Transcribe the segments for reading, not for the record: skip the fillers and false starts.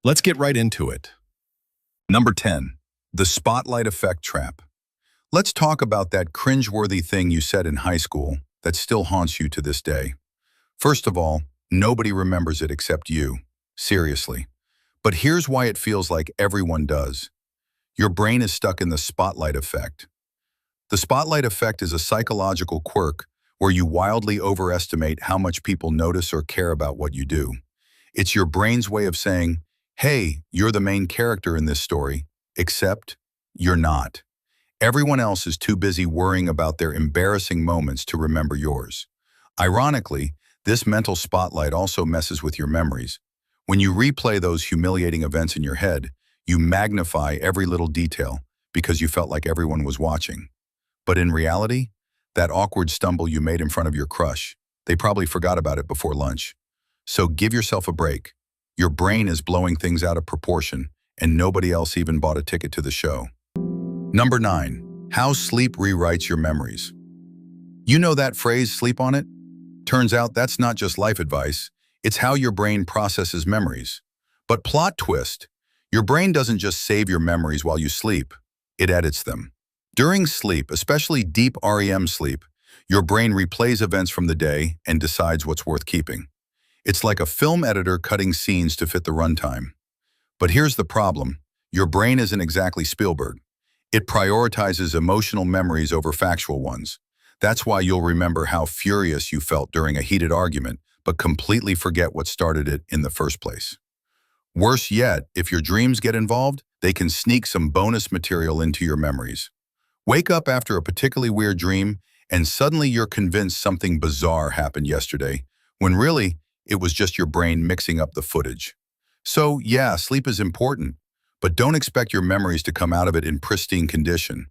Let's get right into it. Number 10, the spotlight effect trap. Let's talk about that cringeworthy thing you said in high school that still haunts you to this day. First of all, nobody remembers it except you. Seriously. But here's why it feels like everyone does. Your brain is stuck in the spotlight effect. The spotlight effect is a psychological quirk where you wildly overestimate how much people notice or care about what you do. It's your brain's way of saying, hey, you're the main character in this story, except you're not. Everyone else is too busy worrying about their embarrassing moments to remember yours. Ironically, this mental spotlight also messes with your memories. When you replay those humiliating events in your head, you magnify every little detail because you felt like everyone was watching. But in reality, that awkward stumble you made in front of your crush, they probably forgot about it before lunch. So give yourself a break. Your brain is blowing things out of proportion, and nobody else even bought a ticket to the show. Number 9, how sleep rewrites your memories. You know that phrase, sleep on it? Turns out that's not just life advice, it's how your brain processes memories. But plot twist, your brain doesn't just save your memories while you sleep, it edits them. During sleep, especially deep REM sleep, your brain replays events from the day and decides what's worth keeping. It's like a film editor cutting scenes to fit the runtime. But here's the problem. Your brain isn't exactly Spielberg. It prioritizes emotional memories over factual ones. That's why you'll remember how furious you felt during a heated argument, but completely forget what started it in the first place. Worse yet, if your dreams get involved, they can sneak some bonus material into your memories. Wake up after a particularly weird dream, and suddenly you're convinced something bizarre happened yesterday, when really, it was just your brain mixing up the footage. So yeah, sleep is important, but don't expect your memories to come out of it in pristine condition.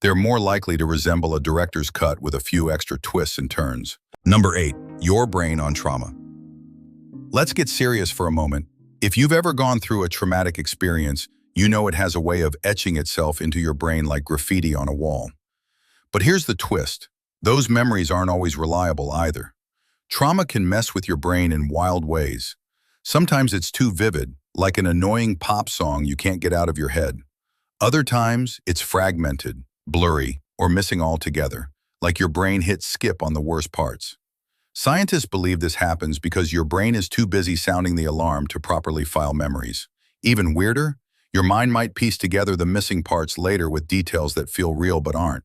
They're more likely to resemble a director's cut with a few extra twists and turns. Number 8, your brain on trauma. Let's get serious for a moment. If you've ever gone through a traumatic experience, you know it has a way of etching itself into your brain like graffiti on a wall. But here's the twist. Those memories aren't always reliable either. Trauma can mess with your brain in wild ways. Sometimes it's too vivid, like an annoying pop song you can't get out of your head. Other times, it's fragmented, blurry, or missing altogether, like your brain hit skip on the worst parts. Scientists believe this happens because your brain is too busy sounding the alarm to properly file memories. Even weirder, your mind might piece together the missing parts later with details that feel real but aren't.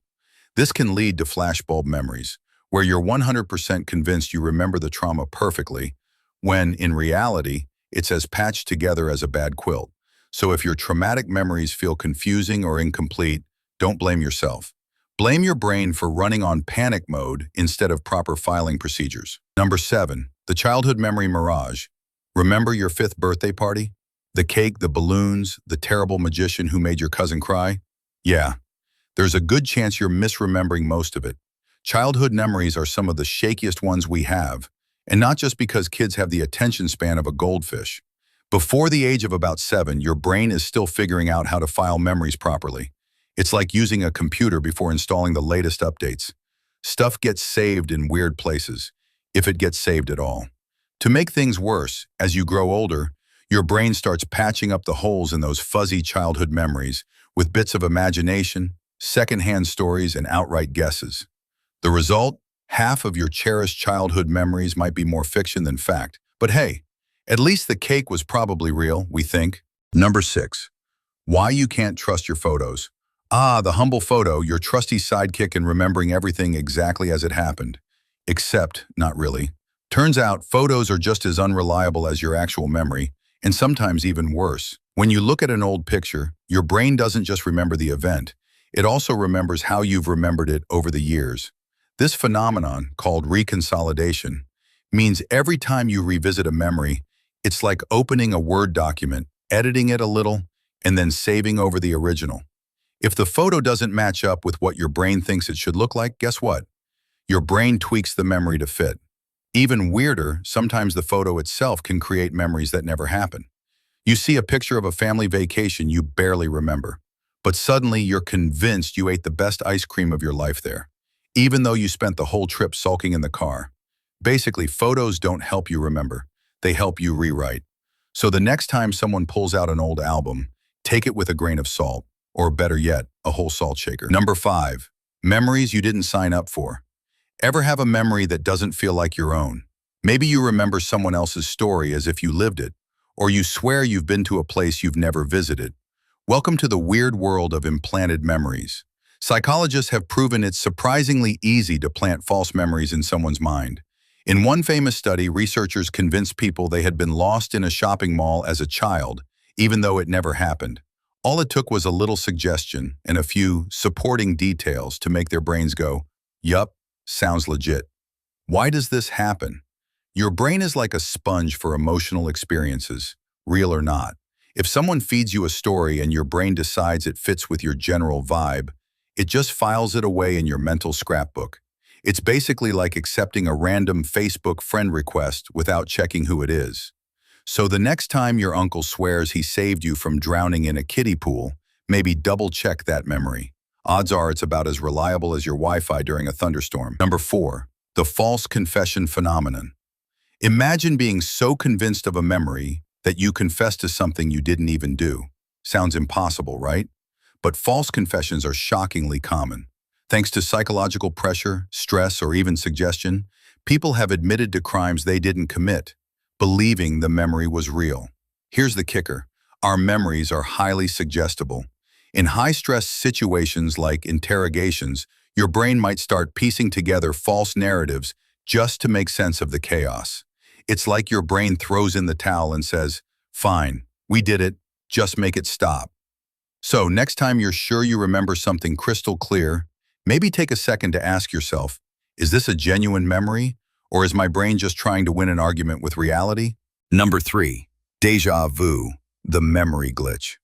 This can lead to flashbulb memories, where you're 100% convinced you remember the trauma perfectly, when, in reality, it's as patched together as a bad quilt. So if your traumatic memories feel confusing or incomplete, don't blame yourself. Blame your brain for running on panic mode instead of proper filing procedures. Number 7, the childhood memory mirage. Remember your 5th birthday party? The cake, the balloons, the terrible magician who made your cousin cry? Yeah, there's a good chance you're misremembering most of it. Childhood memories are some of the shakiest ones we have, and not just because kids have the attention span of a goldfish. Before the age of about 7, your brain is still figuring out how to file memories properly. It's like using a computer before installing the latest updates. Stuff gets saved in weird places, if it gets saved at all. To make things worse, as you grow older, your brain starts patching up the holes in those fuzzy childhood memories with bits of imagination, secondhand stories, and outright guesses. The result? Half of your cherished childhood memories might be more fiction than fact. But hey, at least the cake was probably real, we think. Number 6, why you can't trust your photos. The humble photo, your trusty sidekick in remembering everything exactly as it happened. Except, not really. Turns out, photos are just as unreliable as your actual memory, and sometimes even worse. When you look at an old picture, your brain doesn't just remember the event, it also remembers how you've remembered it over the years. This phenomenon, called reconsolidation, means every time you revisit a memory, it's like opening a Word document, editing it a little, and then saving over the original. If the photo doesn't match up with what your brain thinks it should look like, guess what? Your brain tweaks the memory to fit. Even weirder, sometimes the photo itself can create memories that never happen. You see a picture of a family vacation you barely remember, but suddenly you're convinced you ate the best ice cream of your life there, even though you spent the whole trip sulking in the car. Basically, photos don't help you remember. They help you rewrite. So the next time someone pulls out an old album, take it with a grain of salt, or better yet, a whole salt shaker. Number 5, memories you didn't sign up for. Ever have a memory that doesn't feel like your own? Maybe you remember someone else's story as if you lived it, or you swear you've been to a place you've never visited. Welcome to the weird world of implanted memories. Psychologists have proven it's surprisingly easy to plant false memories in someone's mind. In one famous study, researchers convinced people they had been lost in a shopping mall as a child, even though it never happened. All it took was a little suggestion and a few supporting details to make their brains go, "Yup, sounds legit." Why does this happen? Your brain is like a sponge for emotional experiences, real or not. If someone feeds you a story and your brain decides it fits with your general vibe, it just files it away in your mental scrapbook. It's basically like accepting a random Facebook friend request without checking who it is. So the next time your uncle swears he saved you from drowning in a kiddie pool, maybe double-check that memory. Odds are it's about as reliable as your Wi-Fi during a thunderstorm. Number 4, the false confession phenomenon. Imagine being so convinced of a memory that you confess to something you didn't even do. Sounds impossible, right? But false confessions are shockingly common. Thanks to psychological pressure, stress, or even suggestion, people have admitted to crimes they didn't commit, believing the memory was real. Here's the kicker. Our memories are highly suggestible. In high-stress situations like interrogations, your brain might start piecing together false narratives just to make sense of the chaos. It's like your brain throws in the towel and says, "Fine, we did it, just make it stop." So next time you're sure you remember something crystal clear, maybe take a second to ask yourself, is this a genuine memory, or is my brain just trying to win an argument with reality? Number 3, déjà vu, the memory glitch.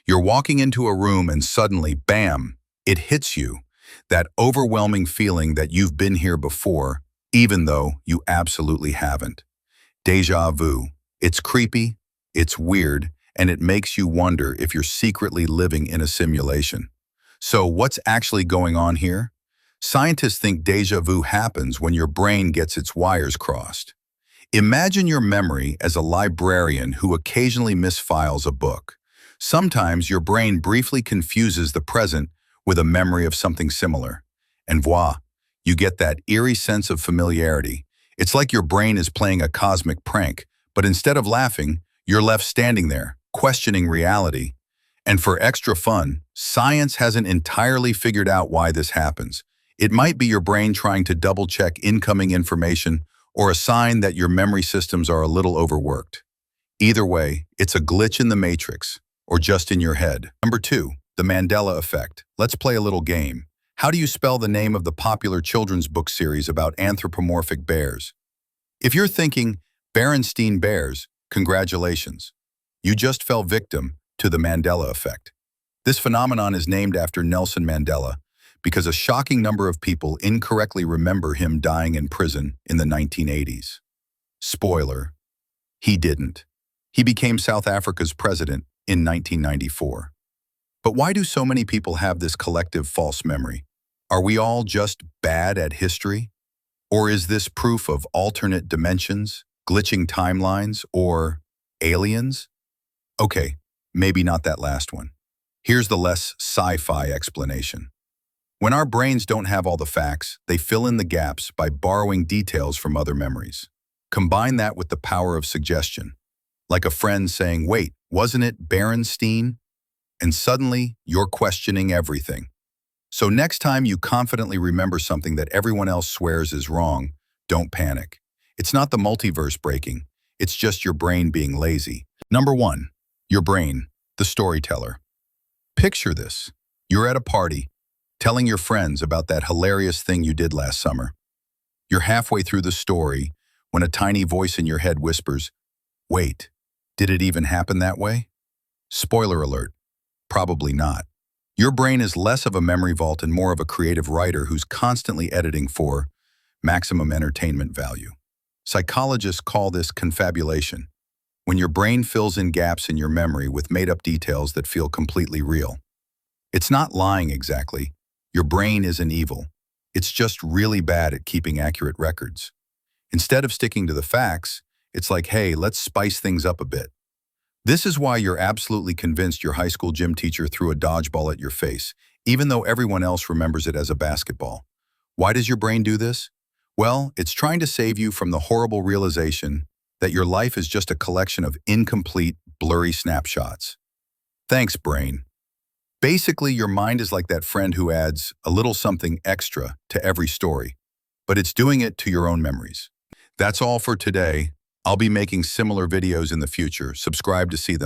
You're walking into a room and suddenly, bam, it hits you. That overwhelming feeling that you've been here before, even though you absolutely haven't. Déjà vu. It's creepy, it's weird, and it makes you wonder if you're secretly living in a simulation. So what's actually going on here? Scientists think déjà vu happens when your brain gets its wires crossed. Imagine your memory as a librarian who occasionally misfiles a book. Sometimes your brain briefly confuses the present with a memory of something similar. And voila, you get that eerie sense of familiarity. It's like your brain is playing a cosmic prank, but instead of laughing, you're left standing there, questioning reality. And for extra fun, science hasn't entirely figured out why this happens. It might be your brain trying to double-check incoming information or a sign that your memory systems are a little overworked. Either way, it's a glitch in the matrix, or just in your head. Number 2, the Mandela Effect. Let's play a little game. How do you spell the name of the popular children's book series about anthropomorphic bears? If you're thinking Berenstein Bears, congratulations. You just fell victim to the Mandela Effect. This phenomenon is named after Nelson Mandela because a shocking number of people incorrectly remember him dying in prison in the 1980s. Spoiler, he didn't. He became South Africa's president in 1994. But why do so many people have this collective false memory? Are we all just bad at history? Or is this proof of alternate dimensions, glitching timelines, or aliens? Okay, maybe not that last one. Here's the less sci-fi explanation. When our brains don't have all the facts, they fill in the gaps by borrowing details from other memories. Combine that with the power of suggestion, like a friend saying, "Wait, wasn't it Berenstein?" And suddenly, you're questioning everything. So next time you confidently remember something that everyone else swears is wrong, don't panic. It's not the multiverse breaking, it's just your brain being lazy. Number 1, your brain, the storyteller. Picture this. You're at a party, telling your friends about that hilarious thing you did last summer. You're halfway through the story when a tiny voice in your head whispers, "Wait, did it even happen that way?" Spoiler alert, probably not. Your brain is less of a memory vault and more of a creative writer who's constantly editing for maximum entertainment value. Psychologists call this confabulation, when your brain fills in gaps in your memory with made-up details that feel completely real. It's not lying exactly. Your brain isn't evil. It's just really bad at keeping accurate records. Instead of sticking to the facts, it's like, hey, let's spice things up a bit. This is why you're absolutely convinced your high school gym teacher threw a dodgeball at your face, even though everyone else remembers it as a basketball. Why does your brain do this? Well, it's trying to save you from the horrible realization that your life is just a collection of incomplete, blurry snapshots. Thanks, brain. Basically, your mind is like that friend who adds a little something extra to every story, but it's doing it to your own memories. That's all for today. I'll be making similar videos in the future. Subscribe to see them.